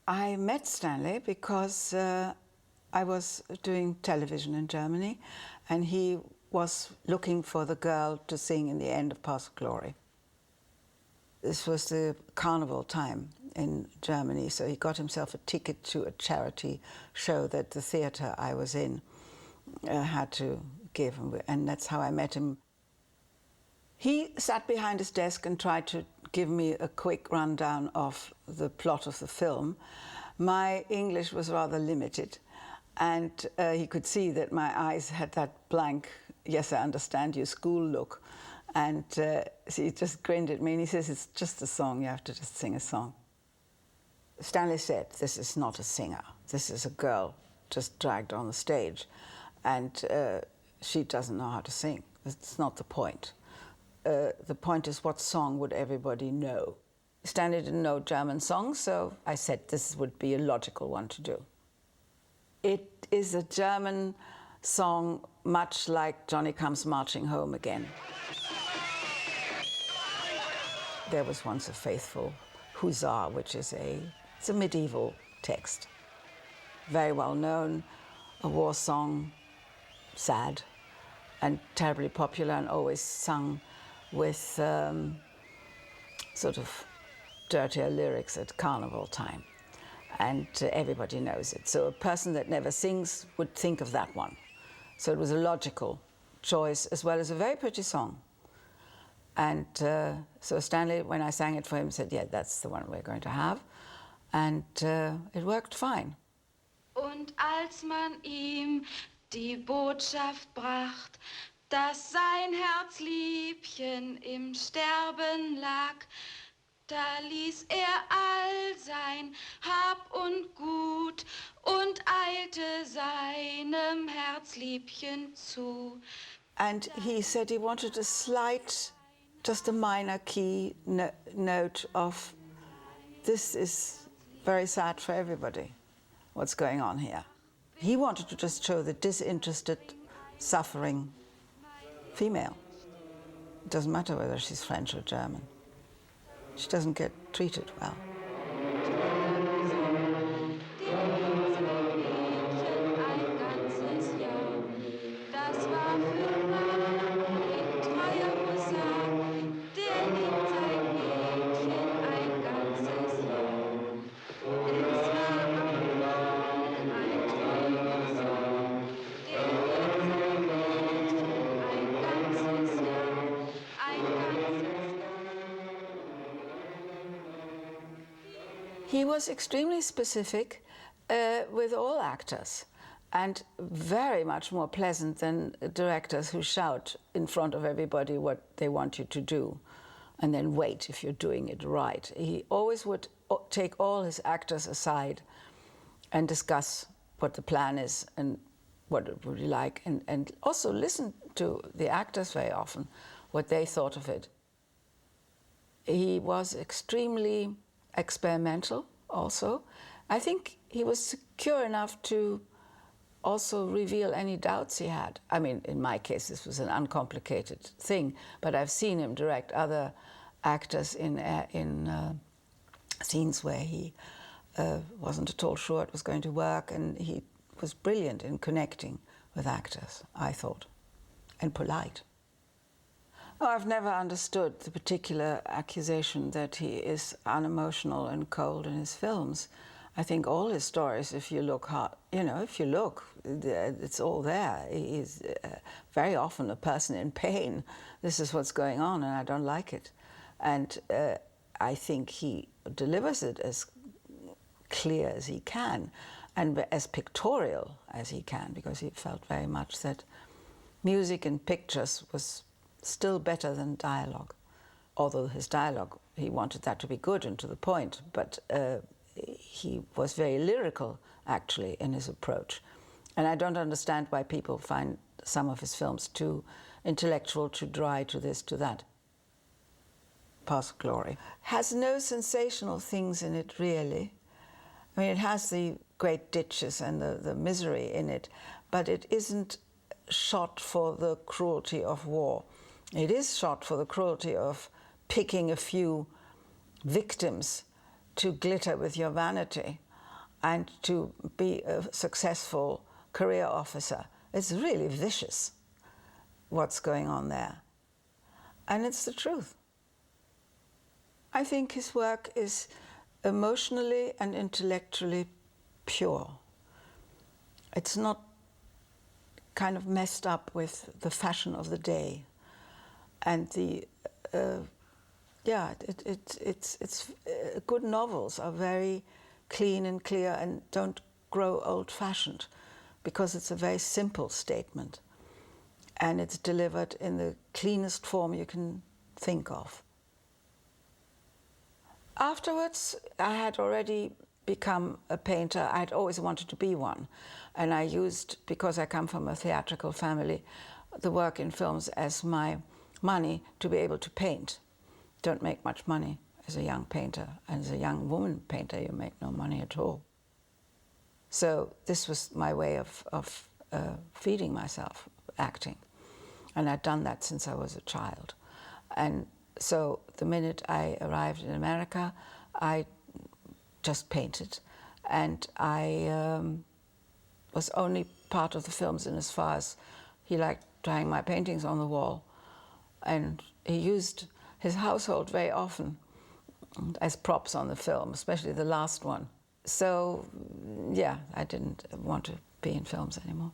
I met Stanley because I was doing television in Germany, and he was looking for the girl to sing in the end of Path of Glory. This was the carnival time in Germany, so he got himself a ticket to a charity show that the theatre I was in had to give, and that's how I met him. He sat behind his desk and tried to give me a quick rundown of the plot of the film. My English was rather limited, and he could see that my eyes had that blank, yes, I understand you, school look. And so he just grinned at me and he says, it's just a song, you have to just sing a song. Stanley said, this is not a singer, this is a girl just dragged on the stage, and she doesn't know how to sing. That's not the point. The point is, what song would everybody know? Stanley didn't know German songs, so I said this would be a logical one to do. It is a German song, much like Johnny Comes Marching Home Again. There was once a faithful huzzah, which is it's a medieval text. Very well known, a war song, sad and terribly popular, and always sung with sort of dirtier lyrics at carnival time. And everybody knows it. So a person that never sings would think of that one. So it was a logical choice, as well as a very pretty song. And so Stanley, when I sang it for him, said, yeah, that's the one we're going to have. And it worked fine. Und als man ihm die Botschaft bracht, dass sein Herzliebchen im Sterben lag, da ließ all sein Hab und Gut und eilte seinem Herzliebchen zu. And he said he wanted a slight, just a minor key note of, this is very sad for everybody, what's going on here. He wanted to just show the disinterested, suffering female. It doesn't matter whether she's French or German. She doesn't get treated well. He was extremely specific with all actors, and very much more pleasant than directors who shout in front of everybody what they want you to do and then wait if you're doing it right. He always would take all his actors aside and discuss what the plan is and what it would be like, and also listen to the actors very often, what they thought of it. He was extremely experimental also. I think he was secure enough to also reveal any doubts he had. I mean, in my case, this was an uncomplicated thing, but I've seen him direct other actors in scenes where he wasn't at all sure it was going to work, and he was brilliant in connecting with actors, I thought, and polite. Oh, I've never understood the particular accusation that he is unemotional and cold in his films. I think all his stories, if you look hard, if you look, it's all there. He's very often a person in pain. This is what's going on, and I don't like it. And I think he delivers it as clear as he can, and as pictorial as he can, because he felt very much that music and pictures was still better than dialogue. Although his dialogue, he wanted that to be good and to the point, but he was very lyrical, actually, in his approach. And I don't understand why people find some of his films too intellectual, too dry, to this, to that. Path of Glory has no sensational things in it, really. I mean, it has the great ditches and the misery in it, but it isn't shot for the cruelty of war. It is shot for the cruelty of picking a few victims to glitter with your vanity. and to be a successful career officer. It's really vicious what's going on there. And it's the truth. I think his work is emotionally and intellectually pure. It's not kind of messed up with the fashion of the day. And the, good novels are very clean and clear and don't grow old-fashioned, because it's a very simple statement. And it's delivered in the cleanest form you can think of. Afterwards, I had already become a painter. I'd always wanted to be one. And I used, because I come from a theatrical family, the work in films as my money to be able to paint. Don't make much money as a young painter. And as a young woman painter, you make no money at all. So this was my way of feeding myself, acting. And I'd done that since I was a child. And so the minute I arrived in America, I just painted. And I was only part of the films in as far as he liked to hang my paintings on the wall. And he used his household very often as props on the film, especially the last one. So, yeah, I didn't want to be in films anymore.